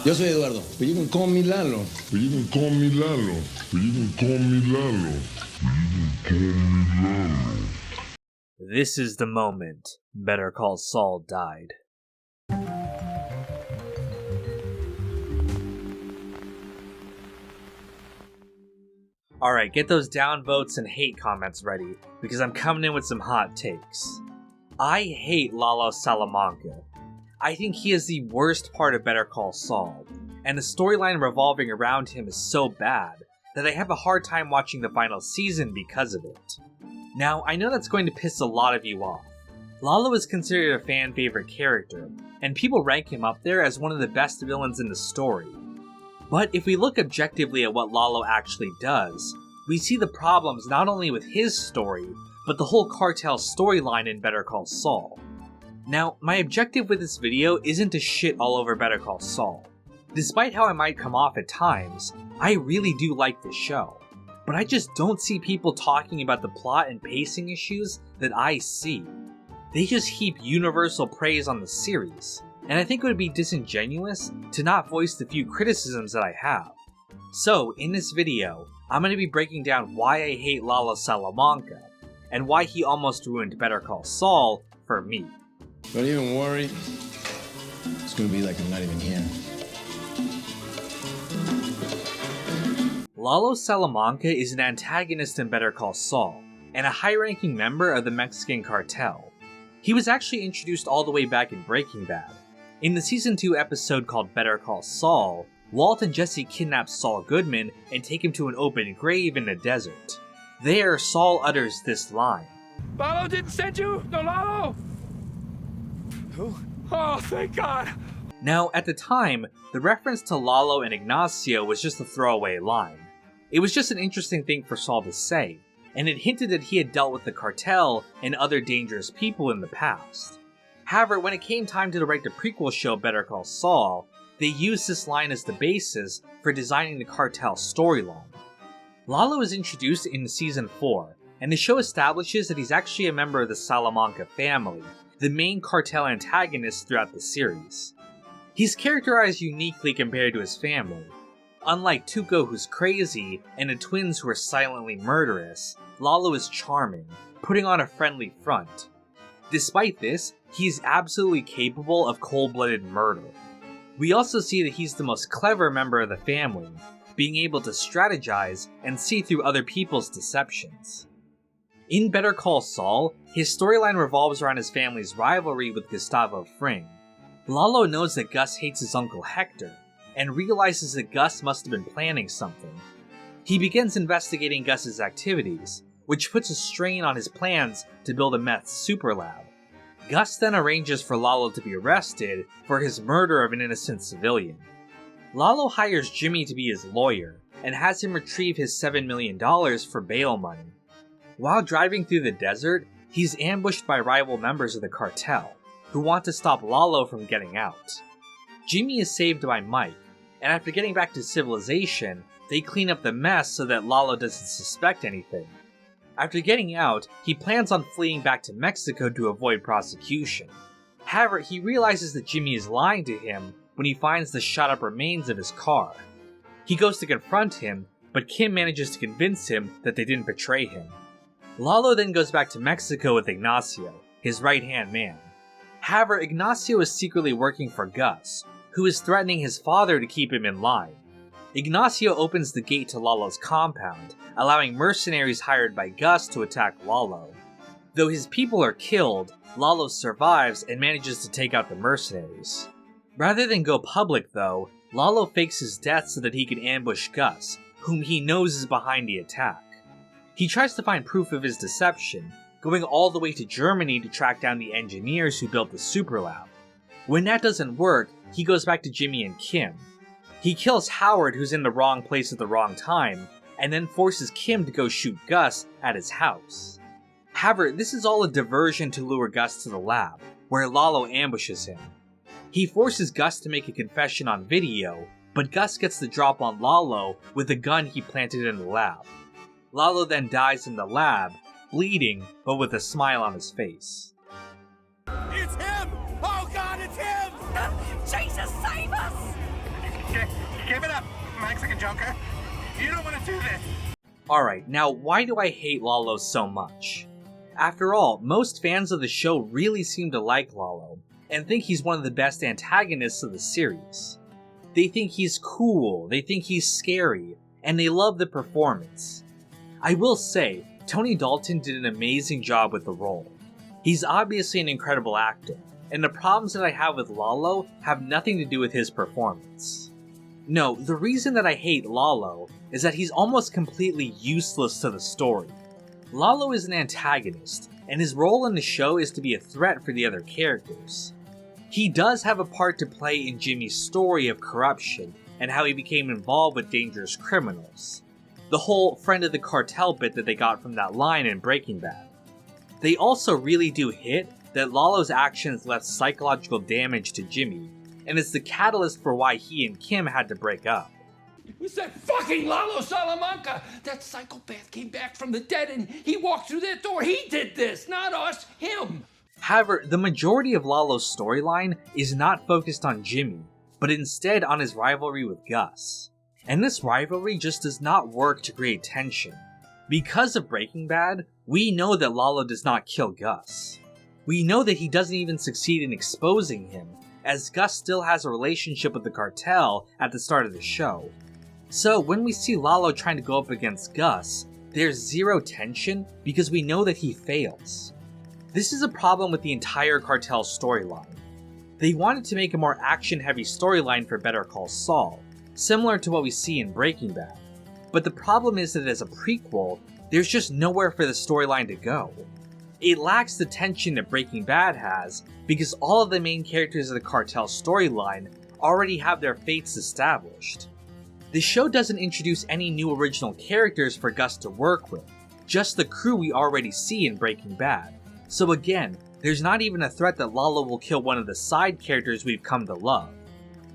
Yo soy Eduardo, but you can call me Lalo. But you can call me Lalo. But you can call me Lalo. But you can call me Lalo. This is the moment Better Call Saul died. Alright, get those downvotes and hate comments ready, because I'm coming in with some hot takes. I hate Lalo Salamanca. I think he is the worst part of Better Call Saul, and the storyline revolving around him is so bad that I have a hard time watching the final season because of it. Now, I know that's going to piss a lot of you off. Lalo is considered a fan favorite character, and people rank him up there as one of the best villains in the story. But if we look objectively at what Lalo actually does, we see the problems not only with his story, but the whole cartel storyline in Better Call Saul. Now, my objective with this video isn't to shit all over Better Call Saul. Despite how I might come off at times, I really do like the show. But I just don't see people talking about the plot and pacing issues that I see. They just heap universal praise on the series, and I think it would be disingenuous to not voice the few criticisms that I have. So, in this video, I'm going to be breaking down why I hate Lalo Salamanca, and why he almost ruined Better Call Saul for me. Don't even worry. It's gonna be like I'm not even here. Lalo Salamanca is an antagonist in Better Call Saul, and a high-ranking member of the Mexican cartel. He was actually introduced all the way back in Breaking Bad. In the Season 2 episode called Better Call Saul, Walt and Jesse kidnap Saul Goodman and take him to an open grave in the desert. There, Saul utters this line. Lalo didn't send you? No, Lalo! Who? Oh, thank God! Now, at the time, the reference to Lalo and Ignacio was just a throwaway line. It was just an interesting thing for Saul to say, and it hinted that he had dealt with the cartel and other dangerous people in the past. However, when it came time to write the prequel show Better Call Saul, they used this line as the basis for designing the cartel storyline. Lalo is introduced in Season 4, and the show establishes that he's actually a member of the Salamanca family, the main cartel antagonist throughout the series. He's characterized uniquely compared to his family. Unlike Tuco, who's crazy, and the twins who are silently murderous, Lalo is charming, putting on a friendly front. Despite this, he is absolutely capable of cold-blooded murder. We also see that he's the most clever member of the family, being able to strategize and see through other people's deceptions. In Better Call Saul, his storyline revolves around his family's rivalry with Gustavo Fring. Lalo knows that Gus hates his uncle Hector, and realizes that Gus must have been planning something. He begins investigating Gus's activities, which puts a strain on his plans to build a meth super lab. Gus then arranges for Lalo to be arrested for his murder of an innocent civilian. Lalo hires Jimmy to be his lawyer, and has him retrieve his $7 million for bail money. While driving through the desert, he's ambushed by rival members of the cartel, who want to stop Lalo from getting out. Jimmy is saved by Mike, and after getting back to civilization, they clean up the mess so that Lalo doesn't suspect anything. After getting out, he plans on fleeing back to Mexico to avoid prosecution. However, he realizes that Jimmy is lying to him when he finds the shot-up remains of his car. He goes to confront him, but Kim manages to convince him that they didn't betray him. Lalo then goes back to Mexico with Ignacio, his right-hand man. However, Ignacio is secretly working for Gus, who is threatening his father to keep him in line. Ignacio opens the gate to Lalo's compound, allowing mercenaries hired by Gus to attack Lalo. Though his people are killed, Lalo survives and manages to take out the mercenaries. Rather than go public though, Lalo fakes his death so that he can ambush Gus, whom he knows is behind the attack. He tries to find proof of his deception, going all the way to Germany to track down the engineers who built the super lab. When that doesn't work, he goes back to Jimmy and Kim. He kills Howard, who's in the wrong place at the wrong time, and then forces Kim to go shoot Gus at his house. However, this is all a diversion to lure Gus to the lab, where Lalo ambushes him. He forces Gus to make a confession on video, but Gus gets the drop on Lalo with a gun he planted in the lab. Lalo then dies in the lab, bleeding, but with a smile on his face. It's him! Oh God, it's him! Jesus, save us! Give it up, Mexican Joker. You don't want to do this. Alright, now why do I hate Lalo so much? After all, most fans of the show really seem to like Lalo, and think he's one of the best antagonists of the series. They think he's cool, they think he's scary, and they love the performance. I will say, Tony Dalton did an amazing job with the role. He's obviously an incredible actor, and the problems that I have with Lalo have nothing to do with his performance. No, the reason that I hate Lalo is that he's almost completely useless to the story. Lalo is an antagonist, and his role in the show is to be a threat for the other characters. He does have a part to play in Jimmy's story of corruption and how he became involved with dangerous criminals. The whole friend of the cartel bit that they got from that line in Breaking Bad. They also really do hit that Lalo's actions left psychological damage to Jimmy, and is the catalyst for why he and Kim had to break up. It was that fucking Lalo Salamanca! That psychopath came back from the dead and he walked through that door. He did this, not us, him! However, the majority of Lalo's storyline is not focused on Jimmy, but instead on his rivalry with Gus. And this rivalry just does not work to create tension. Because of Breaking Bad, we know that Lalo does not kill Gus. We know that he doesn't even succeed in exposing him, as Gus still has a relationship with the cartel at the start of the show. So when we see Lalo trying to go up against Gus, there's zero tension because we know that he fails. This is a problem with the entire cartel storyline. They wanted to make a more action-heavy storyline for Better Call Saul, similar to what we see in Breaking Bad. But the problem is that as a prequel, there's just nowhere for the storyline to go. It lacks the tension that Breaking Bad has, because all of the main characters of the cartel storyline already have their fates established. The show doesn't introduce any new original characters for Gus to work with, just the crew we already see in Breaking Bad. So again, there's not even a threat that Lalo will kill one of the side characters we've come to love.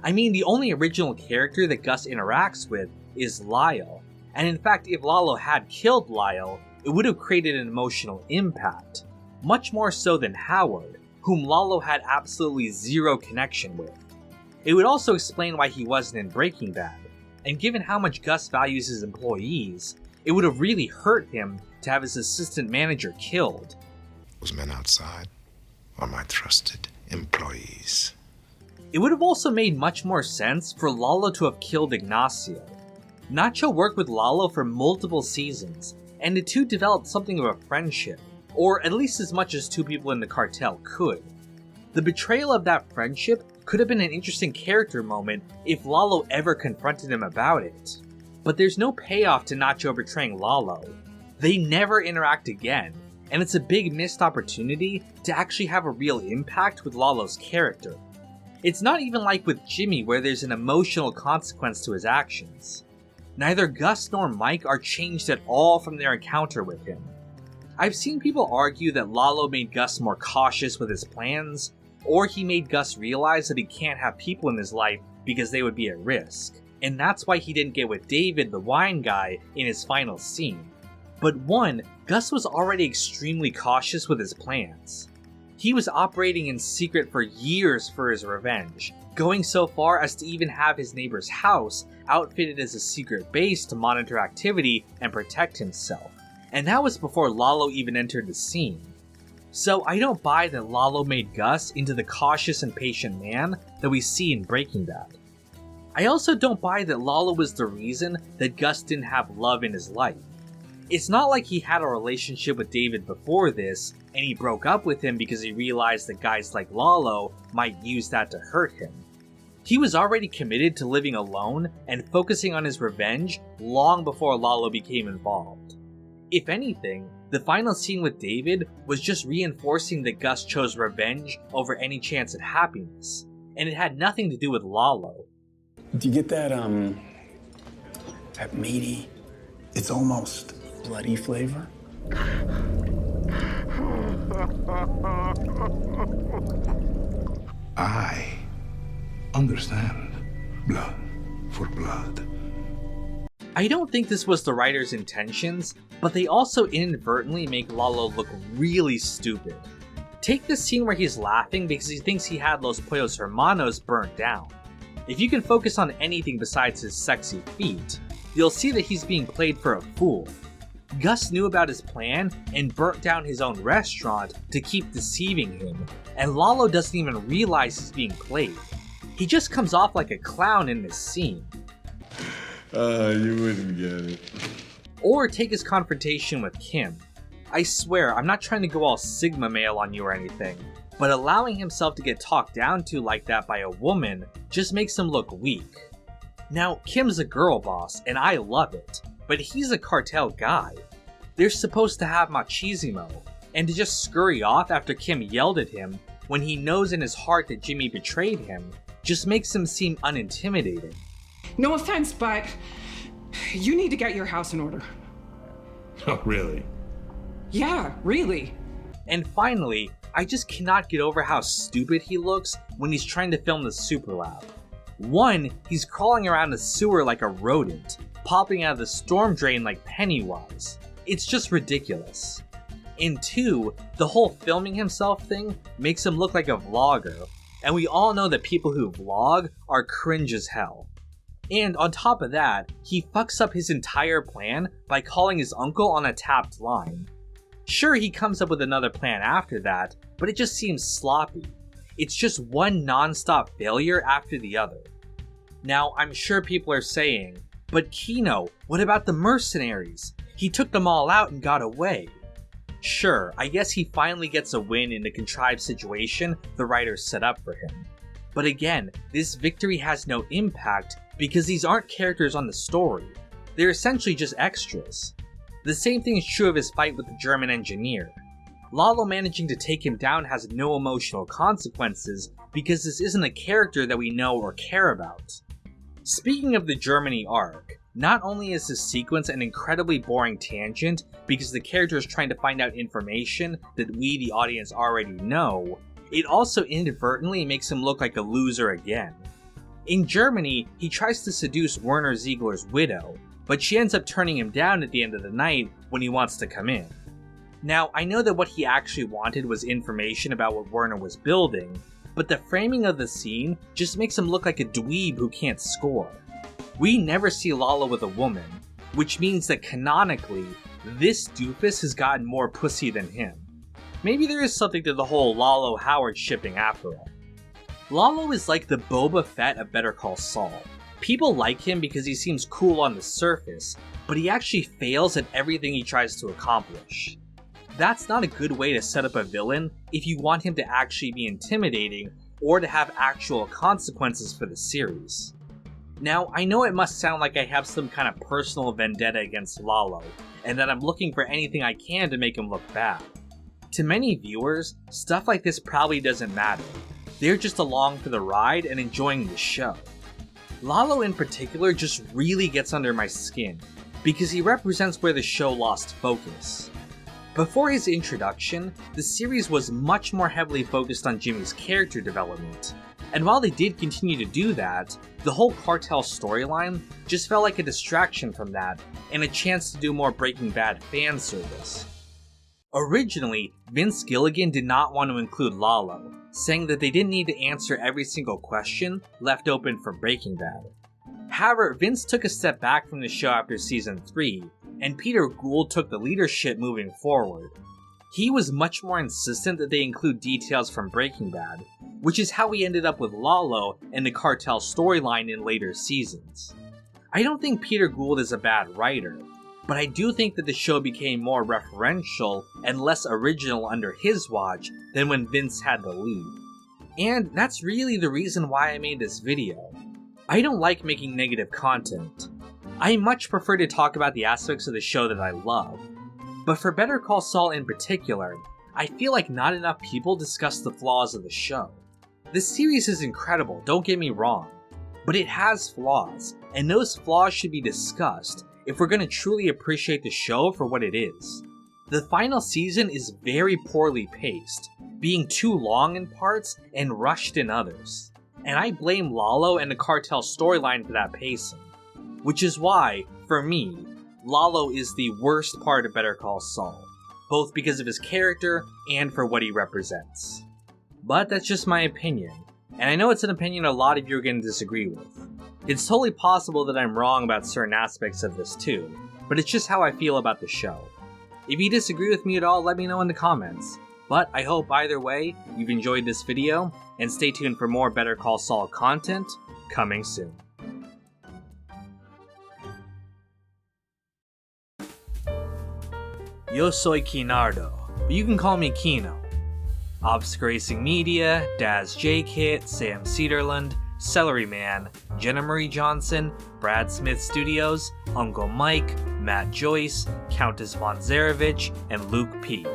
I mean, the only original character that Gus interacts with is Lyle, and in fact, if Lalo had killed Lyle, it would have created an emotional impact, much more so than Howard, whom Lalo had absolutely zero connection with. It would also explain why he wasn't in Breaking Bad, and given how much Gus values his employees, it would have really hurt him to have his assistant manager killed. Those men outside are my trusted employees. It would have also made much more sense for Lalo to have killed Ignacio. Nacho worked with Lalo for multiple seasons, and the two developed something of a friendship, or at least as much as two people in the cartel could. The betrayal of that friendship could have been an interesting character moment if Lalo ever confronted him about it. But there's no payoff to Nacho betraying Lalo. They never interact again, and it's a big missed opportunity to actually have a real impact with Lalo's character. It's not even like with Jimmy where there's an emotional consequence to his actions. Neither Gus nor Mike are changed at all from their encounter with him. I've seen people argue that Lalo made Gus more cautious with his plans, or he made Gus realize that he can't have people in his life because they would be at risk, and that's why he didn't get with David, the wine guy, in his final scene. But one, Gus was already extremely cautious with his plans. He was operating in secret for years for his revenge, going so far as to even have his neighbor's house outfitted as a secret base to monitor activity and protect himself. And that was before Lalo even entered the scene. So I don't buy that Lalo made Gus into the cautious and patient man that we see in Breaking Bad. I also don't buy that Lalo was the reason that Gus didn't have love in his life. It's not like he had a relationship with David before this, and he broke up with him because he realized that guys like Lalo might use that to hurt him. He was already committed to living alone and focusing on his revenge long before Lalo became involved. If anything, the final scene with David was just reinforcing that Gus chose revenge over any chance at happiness, and it had nothing to do with Lalo. Do you get that meaty, it's almost bloody flavor? I understand blood for blood. I don't think this was the writer's intentions, but they also inadvertently make Lalo look really stupid. Take this scene where he's laughing because he thinks he had Los Pollos Hermanos burnt down. If you can focus on anything besides his sexy feet, you'll see that he's being played for a fool. Gus knew about his plan and burnt down his own restaurant to keep deceiving him, and Lalo doesn't even realize he's being played. He just comes off like a clown in this scene. You wouldn't get it. Or take his confrontation with Kim. I swear, I'm not trying to go all Sigma male on you or anything, but allowing himself to get talked down to like that by a woman just makes him look weak. Now, Kim's a girl boss, and I love it, but he's a cartel guy. They're supposed to have machismo, and to just scurry off after Kim yelled at him when he knows in his heart that Jimmy betrayed him just makes him seem unintimidating. No offense, but you need to get your house in order. Oh, really? Yeah, really. And finally, I just cannot get over how stupid he looks when he's trying to film the Super Lab. One, he's crawling around the sewer like a rodent, popping out of the storm drain like Pennywise. It's just ridiculous. And two, the whole filming himself thing makes him look like a vlogger, and we all know that people who vlog are cringe as hell. And on top of that, he fucks up his entire plan by calling his uncle on a tapped line. Sure, he comes up with another plan after that, but it just seems sloppy. It's just one non-stop failure after the other. Now, I'm sure people are saying, but Kino, what about the mercenaries? He took them all out and got away. Sure, I guess he finally gets a win in the contrived situation the writers set up for him. But again, this victory has no impact because these aren't characters on the story. They're essentially just extras. The same thing is true of his fight with the German engineer. Lalo managing to take him down has no emotional consequences because this isn't a character that we know or care about. Speaking of the Germany arc, not only is this sequence an incredibly boring tangent because the character is trying to find out information that we, the audience, already know, it also inadvertently makes him look like a loser again. In Germany, he tries to seduce Werner Ziegler's widow, but she ends up turning him down at the end of the night when he wants to come in. Now, I know that what he actually wanted was information about what Werner was building, but the framing of the scene just makes him look like a dweeb who can't score. We never see Lalo with a woman, which means that canonically, this doofus has gotten more pussy than him. Maybe there is something to the whole Lalo-Howard shipping after all. Lalo is like the Boba Fett of Better Call Saul. People like him because he seems cool on the surface, but he actually fails at everything he tries to accomplish. That's not a good way to set up a villain if you want him to actually be intimidating or to have actual consequences for the series. Now, I know it must sound like I have some kind of personal vendetta against Lalo, and that I'm looking for anything I can to make him look bad. To many viewers, stuff like this probably doesn't matter. They're just along for the ride and enjoying the show. Lalo in particular just really gets under my skin, because he represents where the show lost focus. Before his introduction, the series was much more heavily focused on Jimmy's character development, and while they did continue to do that, the whole cartel storyline just felt like a distraction from that, and a chance to do more Breaking Bad fan service. Originally, Vince Gilligan did not want to include Lalo, saying that they didn't need to answer every single question left open for Breaking Bad. However, Vince took a step back from the show after season 3, and Peter Gould took the leadership moving forward. He was much more insistent that they include details from Breaking Bad, which is how we ended up with Lalo and the cartel storyline in later seasons. I don't think Peter Gould is a bad writer, but I do think that the show became more referential and less original under his watch than when Vince had the lead. And that's really the reason why I made this video. I don't like making negative content. I much prefer to talk about the aspects of the show that I love. But for Better Call Saul in particular, I feel like not enough people discuss the flaws of the show. The series is incredible, don't get me wrong, but it has flaws, and those flaws should be discussed if we're going to truly appreciate the show for what it is. The final season is very poorly paced, being too long in parts and rushed in others. And I blame Lalo and the cartel storyline for that pacing. Which is why, for me, Lalo is the worst part of Better Call Saul, both because of his character and for what he represents. But that's just my opinion. and I know it's an opinion a lot of you are going to disagree with. It's totally possible that I'm wrong about certain aspects of this too, but it's just how I feel about the show. If you disagree with me at all, let me know in the comments. But I hope either way, you've enjoyed this video, and stay tuned for more Better Call Saul content coming soon. Yo soy Kinardo, but you can call me Kino. Obscure Racing Media, Daz J-Kit, Sam Cedarland, Celery Man, Jenna Marie Johnson, Brad Smith Studios, Uncle Mike, Matt Joyce, Countess von Zarevich, and Luke P.